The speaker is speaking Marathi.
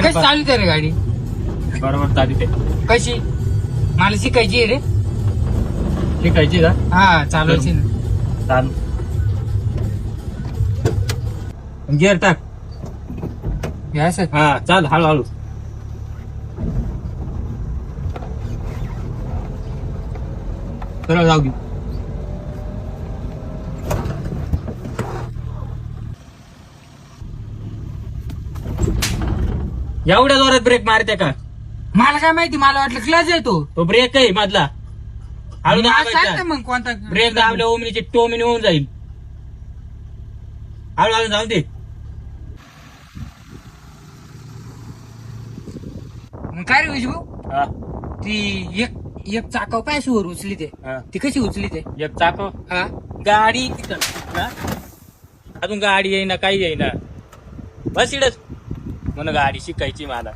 कशी चालू रे गाडी? बरोबर चालू ते. कशी? मला शिकायची रे. शिकायची का? हा चालवायची ना. चालू. गिअर टाक. हे असं हा चाल हळूहळू. सरळ जाऊ दे. एवढ्या जोरात ब्रेक मारते का? मला काय माहिती, मला वाटलं क्लच आहे तो. तो ब्रेक आहे मधला. हळू सांग ना दाबायचा. मग कोणता ब्रेक दाबल्या ओमनीची टोमिनी होऊन जाईल. हळूहळू जाऊ दे. मग काय रे विशू, हा, ती एक चाकाव काय वर उचली ते, हा. ती कशी उचली ते? एक चाको हा गाडी तिथं ना. अजून गाडी येईना काही येईना. बस इडच म्हणून गाडी शिकायची मला.